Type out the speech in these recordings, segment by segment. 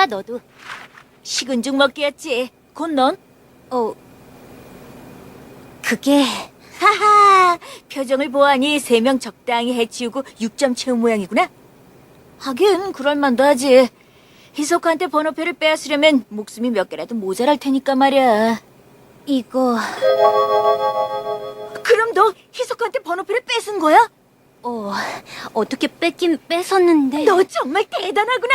키루야, 너도. 식은 죽 먹기였지. 곧 넌? 그게 하하, 표정을 보아하니 3명 적당히 해치우고 6점 채운 모양이구나. 하긴 그럴만도 하지. 희석한테 번호표를 빼앗으려면 목숨이 몇 개라도 모자랄 테니까 말이야. 이거 그럼 너 희석한테 번호표를 뺏은 거야? 어떻게 뺏긴 뺏었는데. 너 정말 대단하구나.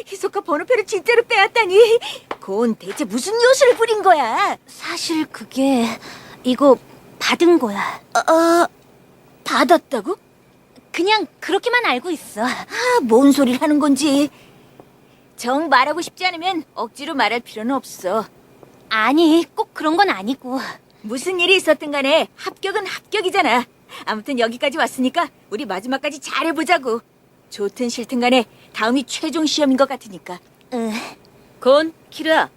희석과 번호표를 진짜로 빼앗다니. 곤 대체 무슨 요술을 부린 거야? 사실 그게 이거 받은 거야. 받았다고? 그냥 그렇게만 알고 있어. 뭔 소리를 하는 건지. 정 말하고 싶지 않으면 억지로 말할 필요는 없어. 아니, 꼭 그런 건 아니고. 무슨 일이 있었든 간에 합격은 합격이잖아. 아무튼 여기까지 왔으니까 우리 마지막까지 잘해보자고. 좋든 싫든 간에 다음이 최종 시험인 것 같으니까. 곤, 키루야,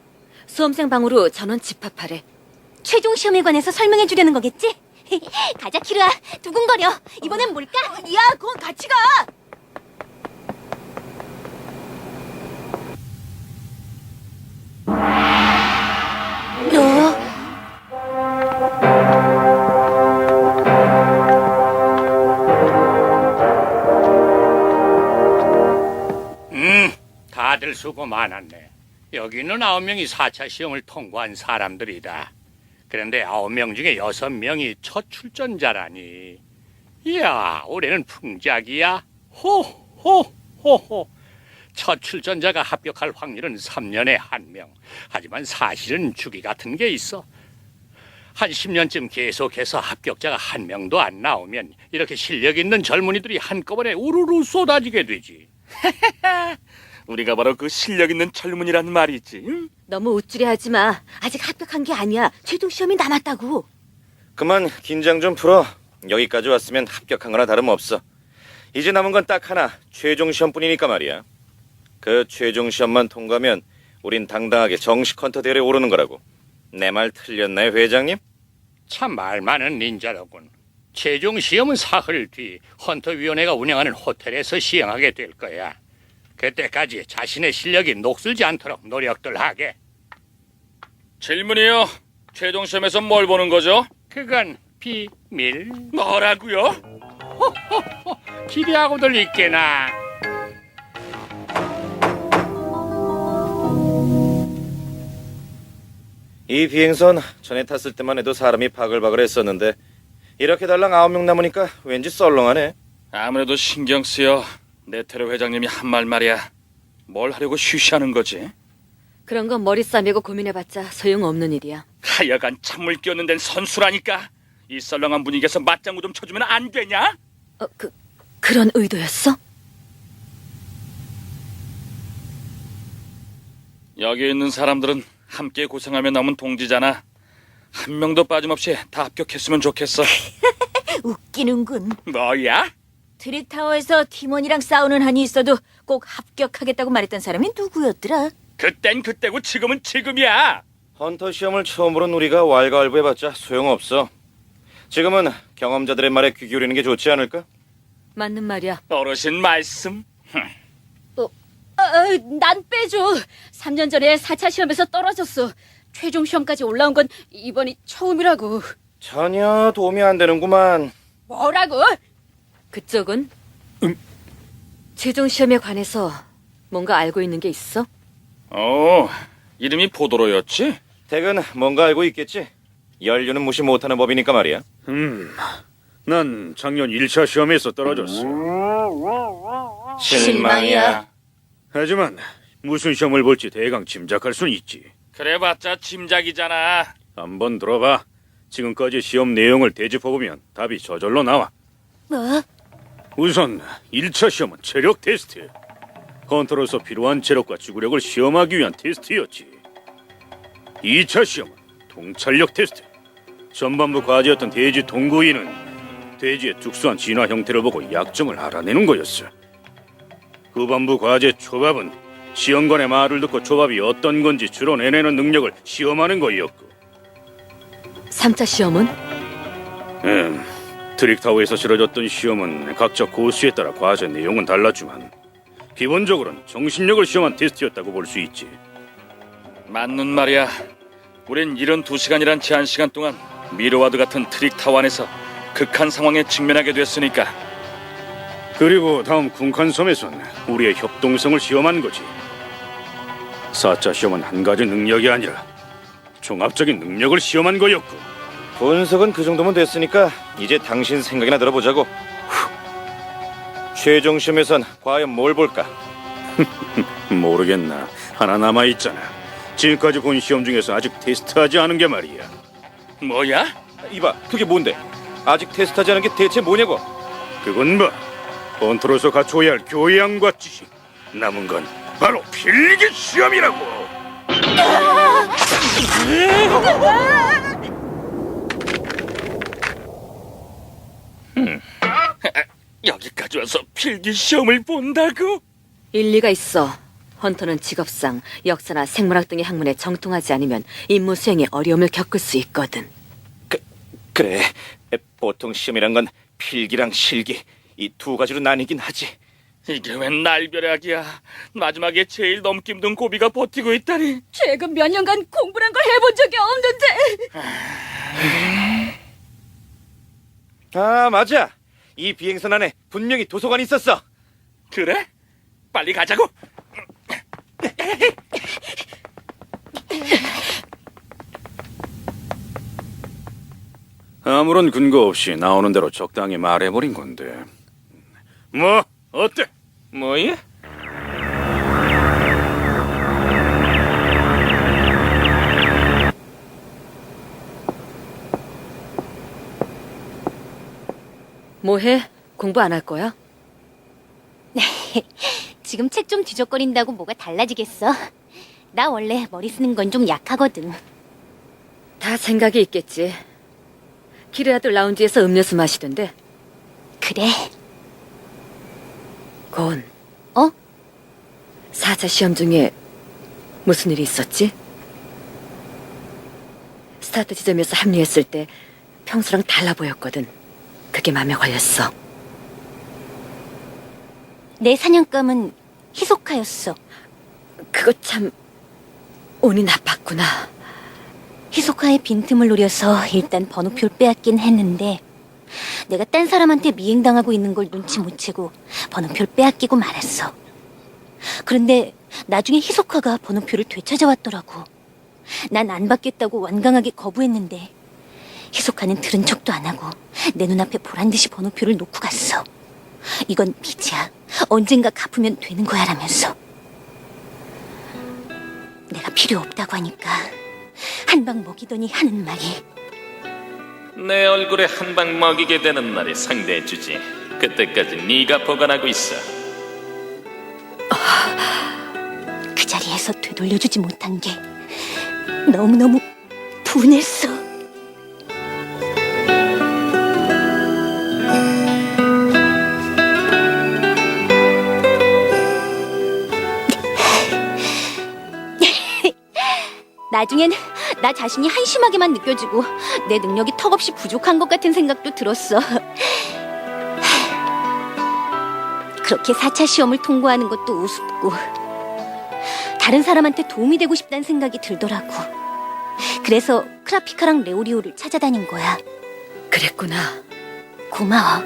수험생 방으로 전원 집합하래. 최종 시험에 관해서 설명해 주려는 거겠지? 가자, 키루야. 두근거려. 이번엔 뭘까? 야, 그건 같이 가. 다들 수고 많았네. 여기는 9명이 4차 시험을 통과한 사람들이다. 그런데 9명 중에 6명이 첫 출전자라니. 이야, 올해는 풍작이야. 호호호호. 첫 출전자가 합격할 확률은 3년에 1명. 하지만 사실은 주기 같은 게 있어. 한 10년쯤 계속해서 합격자가 1명도 안 나오면 이렇게 실력 있는 젊은이들이 한꺼번에 우르르 쏟아지게 되지. 우리가 바로 그 실력 있는 젊은이란 말이지. 응? 너무 우쭐해하지 마. 아직 합격한 게 아니야. 최종 시험이 남았다고. 그만 긴장 좀 풀어. 여기까지 왔으면 합격한 거나 다름없어. 이제 남은 건 딱 하나, 최종 시험뿐이니까 말이야. 그 최종 시험만 통과하면 우린 당당하게 정식 헌터 대회에 오르는 거라고. 내 말 틀렸나요, 회장님? 참 말 많은 닌자로군. 최종 시험은 사흘 뒤 헌터위원회가 운영하는 호텔에서 시행하게 될 거야. 그때까지 자신의 실력이 녹슬지 않도록 노력들 하게. 질문이요. 최종 시험에서 뭘 보는 거죠? 그건 비밀. 뭐라고요? 기대하고들 있게나. 이 비행선 전에 탔을 때만 해도 사람이 바글바글 했었는데 이렇게 달랑 9명 남으니까 왠지 썰렁하네. 아무래도 신경 쓰여. 네테르 회장님이 한 말 말이야. 뭘 하려고 쉬쉬하는 거지? 그런 건 머리 싸매고 고민해봤자 소용없는 일이야. 하여간 찬물 끼얹는 데는 선수라니까. 이 썰렁한 분위기에서 맞장구 좀 쳐주면 안 되냐? 그런 의도였어? 여기 있는 사람들은 함께 고생하며 남은 동지잖아. 한 명도 빠짐없이 다 합격했으면 좋겠어. 웃기는군. 뭐야? 트릭타워에서 팀원이랑 싸우는 한이 있어도 꼭 합격하겠다고 말했던 사람이 누구였더라? 그땐 그때고 지금은 지금이야. 헌터 시험을 처음 보는 우리가 왈가왈부해봤자 소용없어. 지금은 경험자들의 말에 귀 기울이는 게 좋지 않을까? 맞는 말이야. 어르신 말씀. 난 빼줘. 3년 전에 4차 시험에서 떨어졌어. 최종 시험까지 올라온 건 이번이 처음이라고. 전혀 도움이 안 되는구만. 뭐라고? 그쪽은? 최종 시험에 관해서 뭔가 알고 있는 게 있어? 이름이 포도로였지? 댁은 뭔가 알고 있겠지? 연륜은 무시 못하는 법이니까 말이야. 난 작년 1차 시험에서 떨어졌어. 실망이야. 하지만 무슨 시험을 볼지 대강 짐작할 순 있지. 그래봤자 짐작이잖아. 한번 들어봐. 지금까지 시험 내용을 대집해보면 답이 저절로 나와. 뭐? 우선 1차 시험은 체력 테스트. 헌터로서 필요한 체력과 지구력을 시험하기 위한 테스트였지. 2차 시험은 통찰력 테스트. 전반부 과제였던 돼지 동구이는 돼지의 특수한 진화 형태를 보고 약점을 알아내는 거였어. 후반부 과제 초밥은 시험관의 말을 듣고 초밥이 어떤 건지 추론해내는 능력을 시험하는 거였고. 3차 시험은? 트릭타워에서 치러졌던 시험은 각자 고수에 따라 과제 내용은 달랐지만 기본적으로는 정신력을 시험한 테스트였다고 볼 수 있지. 맞는 말이야. 우린 72시간이란 제한 시간 동안 미르와드 같은 트릭 타워 안에서 극한 상황에 직면하게 됐으니까. 그리고 다음 쿵칸섬에선 우리의 협동성을 시험한 거지. 4차 시험은 한 가지 능력이 아니라 종합적인 능력을 시험한 거였고. 분석은 그 정도면 됐으니까 이제 당신 생각이나 들어보자고. 최종 시험에선 과연 뭘 볼까? 모르겠나. 하나 남아있잖아. 지금까지 본 시험 중에서 아직 테스트하지 않은 게 말이야. 뭐야? 이봐, 그게 뭔데? 아직 테스트하지 않은 게 대체 뭐냐고? 그건 봐. 본토로서 갖춰야 할 교양과 지식. 남은 건 바로 필기 시험이라고. 여기까지 와서 필기 시험을 본다고? 일리가 있어. 헌터는 직업상 역사나 생물학 등의 학문에 정통하지 않으면 임무 수행에 어려움을 겪을 수 있거든. 그래, 보통 시험이란 건 필기랑 실기 이 두 가지로 나뉘긴 하지. 이게 웬 날벼락이야. 마지막에 제일 넘기 힘든 고비가 버티고 있다니. 최근 몇 년간 공부란 걸 해본 적이 없는데. 아, 맞아. 이 비행선 안에 분명히 도서관이 있었어. 그래? 빨리 가자고. 아무런 근거 없이 나오는 대로 적당히 말해버린 건데. 뭐 어때? 뭐야? 뭐해? 공부 안 할 거야? 지금 책 좀 뒤적거린다고 뭐가 달라지겠어? 나 원래 머리 쓰는 건 좀 약하거든. 다 생각이 있겠지. 키르아들 라운지에서 음료수 마시던데. 그래. 곤. 어? 4차 시험 중에 무슨 일이 있었지? 스타트 지점에서 합류했을 때 평소랑 달라 보였거든. 그게 마음에 걸렸어. 내 사냥감은 히소카였어. 그거 참 운이 나빴구나. 히소카의 빈틈을 노려서 일단 번호표를 빼앗긴 했는데 내가 딴 사람한테 미행당하고 있는 걸 눈치 못 채고 번호표를 빼앗기고 말았어. 그런데 나중에 히소카가 번호표를 되찾아왔더라고. 난 안 받겠다고 완강하게 거부했는데 히소카는 들은 척도 안 하고 내 눈앞에 보란듯이 번호표를 놓고 갔어. 이건 빚이야. 언젠가 갚으면 되는 거야 라면서. 내가 필요 없다고 하니까 한 방 먹이더니 하는 말이 내 얼굴에 한 방 먹이게 되는 날에 상대해주지. 그때까지 네가 보관하고 있어. 그 자리에서 되돌려주지 못한 게 너무너무 분했어. 나중엔 나 자신이 한심하게만 느껴지고 내 능력이 턱없이 부족한 것 같은 생각도 들었어. 그렇게 4차 시험을 통과하는 것도 우습고 다른 사람한테 도움이 되고 싶다는 생각이 들더라고. 그래서 크라피카랑 레오리오를 찾아다닌 거야. 그랬구나. 고마워.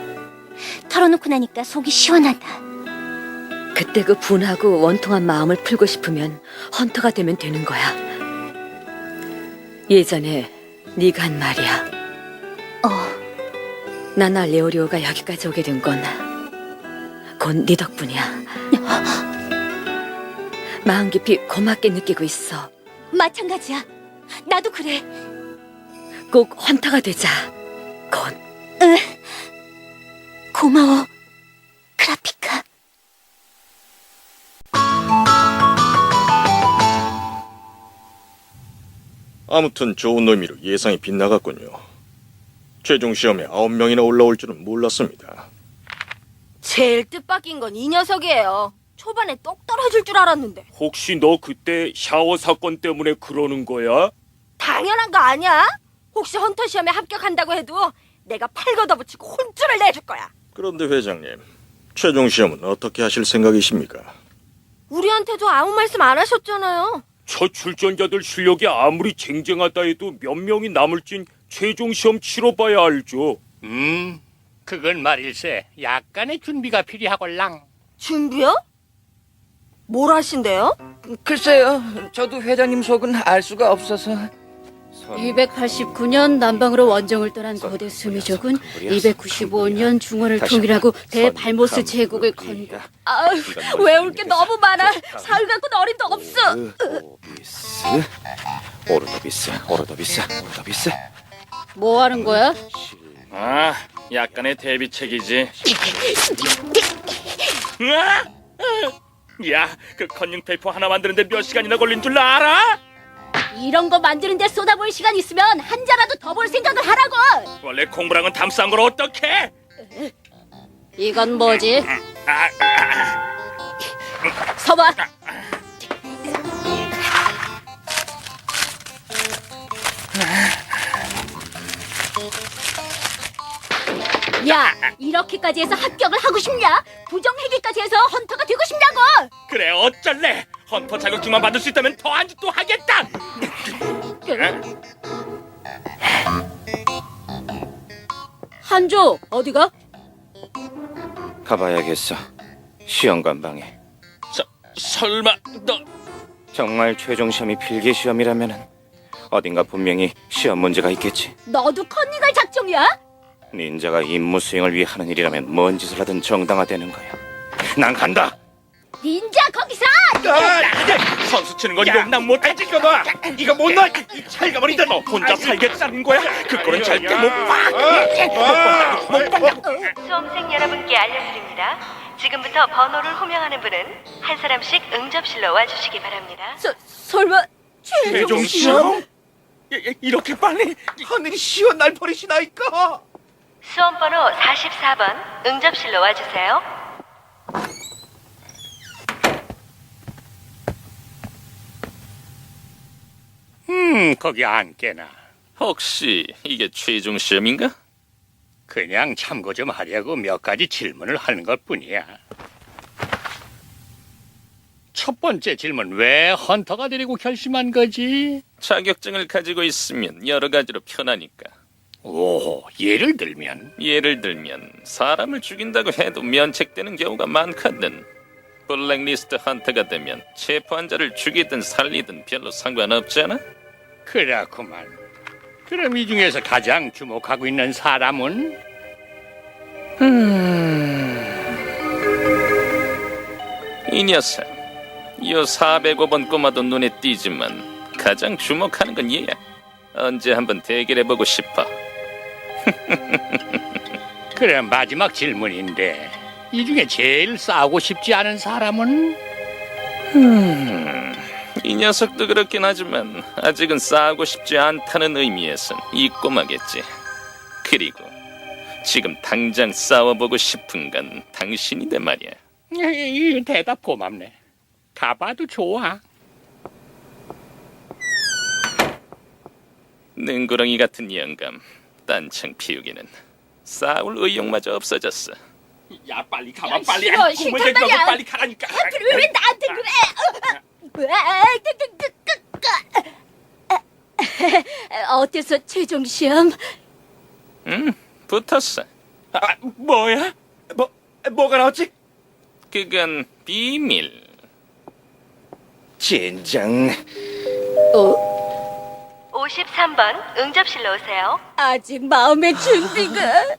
털어놓고 나니까 속이 시원하다. 그때 그 분하고 원통한 마음을 풀고 싶으면 헌터가 되면 되는 거야. 예전에 네가 한 말이야. 나나 레오리오가 여기까지 오게 된 건 곧 네 덕분이야. 마음 깊이 고맙게 느끼고 있어. 마찬가지야. 나도 그래. 꼭 헌터가 되자. 곧. 고마워, 크라피카. 아무튼 좋은 의미로 예상이 빗나갔군요. 최종 시험에 9명이나 올라올 줄은 몰랐습니다. 제일 뜻밖인 건 이 녀석이에요. 초반에 똑 떨어질 줄 알았는데. 혹시 너 그때 샤워 사건 때문에 그러는 거야? 당연한 거 아니야? 혹시 헌터 시험에 합격한다고 해도 내가 팔 걷어붙이고 혼쭐을 내줄 거야. 그런데 회장님, 최종 시험은 어떻게 하실 생각이십니까? 우리한테도 아무 말씀 안 하셨잖아요. 저출전자들 실력이 아무리 쟁쟁하다 해도 몇 명이 남을진 최종 시험 치러봐야 알죠. 그건 말일세 약간의 준비가 필요하걸랑. 준비요? 뭘 하신대요? 글쎄요, 저도 회장님 속은 알 수가 없어서. 289년 남방으로 원정을 떠난 거대 수미족은 295년 중원을 통일하고 대발모스 제국을 건국. 아유, 외울 게 너무 많아. 사흘 갖고는 어림도 없어. 오르도비스. 뭐 하는 거야? 아, 약간의 대비책이지. 야, 그 컨닝 페이퍼 하나 만드는데 몇 시간이나 걸린 줄 알아? 이런 거 만드는데 쏟아볼 시간 있으면 한 자라도 더 볼 생각을 하라고. 원래 공부랑은 담싼 걸 어떡해? 이건 뭐지? 아, 서봐. 야, 이렇게까지 해서 합격을 하고 싶냐? 부정회계까지 해서 헌터가 되고 싶냐고! 그래 어쩔래? 헌터 자격증만 받을 수 있다면 더 안짓도 하겠다. 한조, 어디가? 가봐야겠어. 시험관 방에. 설마 너 정말 최종 시험이 필기 시험이라면 어딘가 분명히 시험 문제가 있겠지. 너도 컨닝할 작정이야? 닌자가 임무 수행을 위해 하는 일이라면 뭔 짓을 하든 정당화되는 거야. 난 간다. 닌자 거기서! 선수 치는 건 용납 못하지. 이거 못 넣어. 찰가버린다. 너 혼자 살겠다는 거야? 그거는 절대 못 봐. 수험생 여러분께 알려드립니다. 지금부터 번호를 호명하는 분은 한 사람씩 응접실로 와주시기 바랍니다. 설마 최종 시험? 이렇게 빨리? 하늘이 시원 날 버리시나이까? 수험번호 44번 응접실로 와주세요. 거기 앉게나. 혹시 이게 최종 시험인가? 그냥 참고 좀 하려고 몇 가지 질문을 하는 것뿐이야. 첫 번째 질문, 왜 헌터가 되려고 결심한 거지? 자격증을 가지고 있으면 여러 가지로 편하니까. 오, 예를 들면? 예를 들면 사람을 죽인다고 해도 면책되는 경우가 많거든. 블랙리스트 헌터가 되면 체포한 자를 죽이든 살리든 별로 상관없잖아? 그렇구만. 그럼 이 중에서 가장 주목하고 있는 사람은? 이 녀석. 요 405번 꼬마도 눈에 띄지만 가장 주목하는 건 얘야. 언제 한번 대결해보고 싶어. 그래, 마지막 질문인데 이 중에 제일 싸우고 싶지 않은 사람은? 이 녀석도 그렇긴 하지만 아직은 싸우고 싶지 않다는 의미에선 이 꼬마겠지. 그리고 지금 당장 싸워보고 싶은 건 당신이대 말이야. 이 대답 고맙네. 가봐도 좋아. 능구렁이 같은 영감, 딴청 피우기는 싸울 의욕마저 없어졌어. 야 빨리 가봐. 야, 빨리. 싫어, 꿈을 싫단 대지 말고 말이야. 빨리 가라니까. 하필 왜 나한테 그래? 어때서 최종 시험? 붙었어. 뭐야? 뭐가 나왔지? 그건 비밀. 젠장. 53번 응접실로 오세요. 아직 마음의 준비가.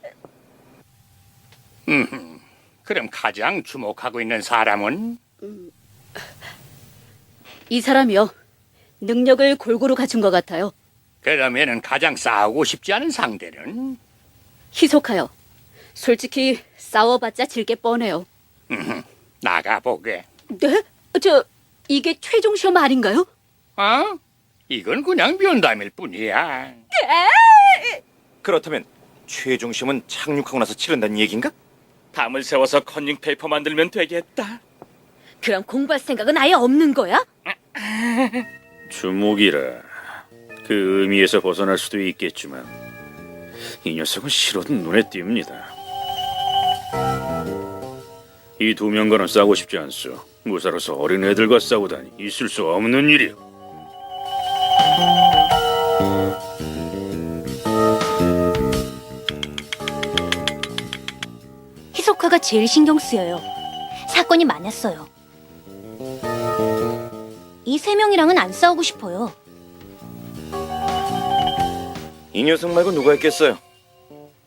그럼 가장 주목하고 있는 사람은? 이 사람이요. 능력을 골고루 갖춘 것 같아요. 그러면은 가장 싸우고 싶지 않은 상대는? 희속하여. 솔직히 싸워봤자 질 게 뻔해요. 나가보게. 네? 이게 최종 시험 아닌가요? 어? 이건 그냥 면담일 뿐이야. 그렇다면 최종 시험은 착륙하고 나서 치른다는 얘긴가? 밤을 새워서 컨닝 페이퍼 만들면 되겠다. 그럼 공부할 생각은 아예 없는 거야? 주목이라. 그 의미에서 벗어날 수도 있겠지만 이 녀석은 싫어도 눈에 띕니다. 이 두 명과는 싸우고 싶지 않소. 무사로서 어린애들과 싸우다니 있을 수 없는 일이야. 히소카가 제일 신경 쓰여요. 사건이 많았어요. 이 세 명이랑은 안 싸우고 싶어요. 이 녀석 말고 누가 있겠어요?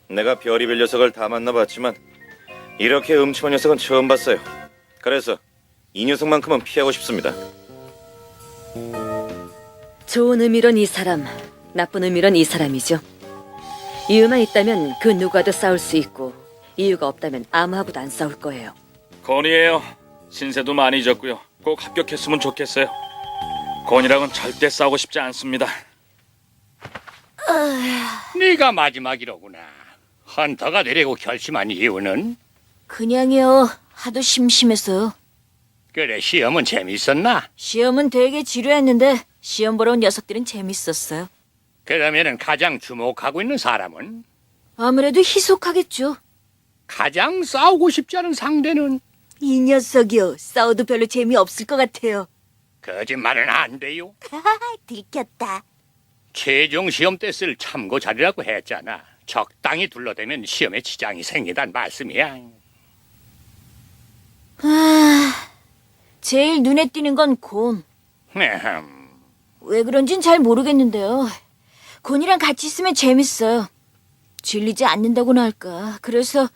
내가 별의별 녀석을 다 만나봤지만 이렇게 음침한 녀석은 처음 봤어요. 그래서 이 녀석만큼은 피하고 싶습니다. 좋은 의미론 이 사람, 나쁜 의미론 이 사람이죠. 이유만 있다면 그 누구와도 싸울 수 있고 이유가 없다면 아무하고도 안 싸울 거예요. 건이에요. 신세도 많이 졌고요. 꼭 합격했으면 좋겠어요. 건이랑은 절대 싸우고 싶지 않습니다. 네가 마지막이로구나. 헌터가 되려고 결심한 이유는? 그냥요. 하도 심심했어요. 그래, 시험은 재밌었나? 시험은 되게 지루했는데 시험 보러 온 녀석들은 재밌었어요. 그러면은 가장 주목하고 있는 사람은? 아무래도 희속하겠죠. 가장 싸우고 싶지 않은 상대는? 이 녀석이요. 싸워도 별로 재미없을 것 같아요. 거짓말은 안 돼요. 들켰다. 최종 시험 때 쓸 참고 자료라고 했잖아. 적당히 둘러대면 시험에 지장이 생기단 말씀이야. 제일 눈에 띄는 건 곤. 에헴. 왜 그런진 잘 모르겠는데요. 곤이랑 같이 있으면 재밌어요. 질리지 않는다고나 할까. 그래서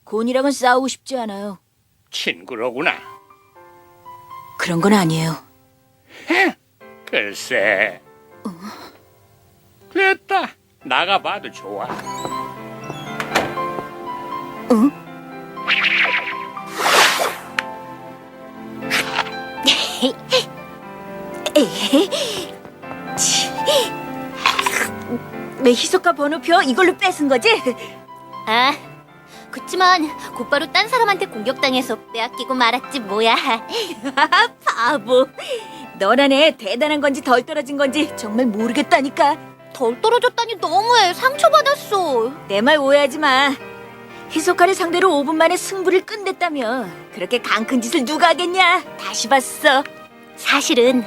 곤이랑은 싸우고 싶지 않아요. 친구로구나. 그런 건 아니에요. 글쎄. 됐다. 나가봐도 좋아. 내 희석과 번호표 이걸로 뺏은 거지? 아, 그치만 곧바로 딴 사람한테 공격당해서 빼앗기고 말았지 뭐야. 바보. 너란 애 대단한 건지 덜 떨어진 건지 정말 모르겠다니까. 덜 떨어졌다니 너무해. 상처받았어. 내 말 오해하지 마. 희소카를 상대로 5분 만에 승부를 끝냈다며. 그렇게 강 큰 짓을 누가 하겠냐? 다시 봤어. 사실은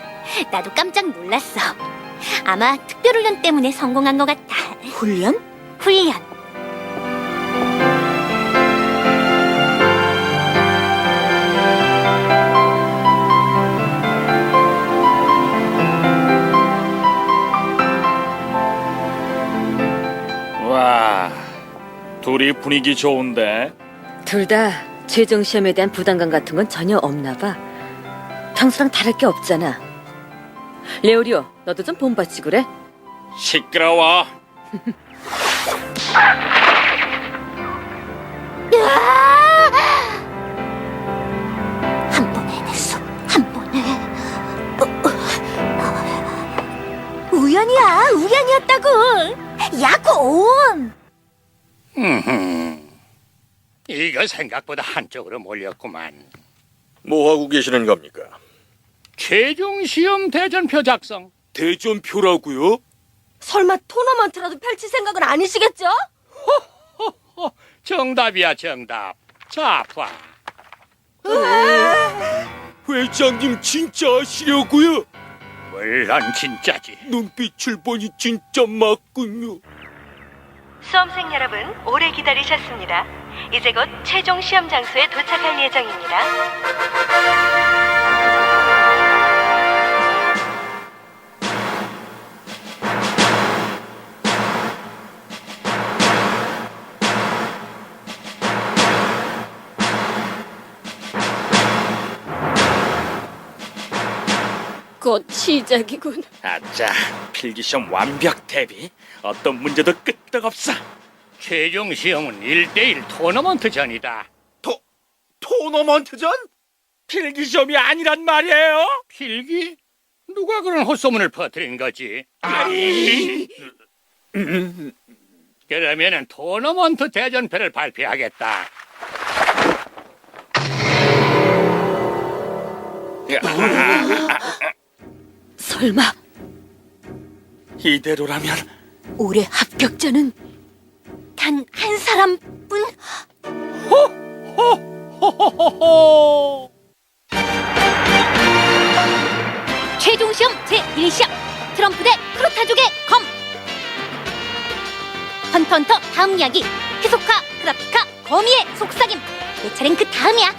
나도 깜짝 놀랐어. 아마 특별훈련 때문에 성공한 것 같아. 훈련? 훈련. 와, 둘이 분위기 좋은데. 둘 다 최종 시험에 대한 부담감 같은 건 전혀 없나 봐. 평소랑 다를 게 없잖아. 레오리오, 너도 좀 본받지 그래? 시끄러워. 한 번에 해냈어. 한 번에. 우연이야. 우연이었다고. 야, 곤! 이거 생각보다 한쪽으로 몰렸구만. 뭐 하고 계시는 겁니까? 최종 시험 대전표 작성. 대전표라고요? 설마 토너먼트라도 펼칠 생각은 아니시겠죠? 정답이야, 정답. 자, 봐. 회장님 진짜 하시려고요? 물론 진짜지. 눈빛을 보니 진짜 맞군요. 수험생 여러분, 오래 기다리셨습니다. 이제 곧 최종 시험 장소에 도착할 예정입니다. 곧 시작이군. 아짜, 필기시험 완벽 대비. 어떤 문제도 끄떡없어. 최종 시험은 1대1 토너먼트전이다. 토너먼트전? 필기시험이 아니란 말이에요. 필기? 누가 그런 헛소문을 퍼뜨린 거지? 그러면은 토너먼트 대전표를 발표하겠다. 설마 이대로라면 올해 합격자는 단 한 사람뿐. 호호호호호. 일시합 트럼프 대 크로타족의 검. 헌터 다음 이야기 히소카 그라피카 거미의 속삭임. 내 차례는 그 다음이야.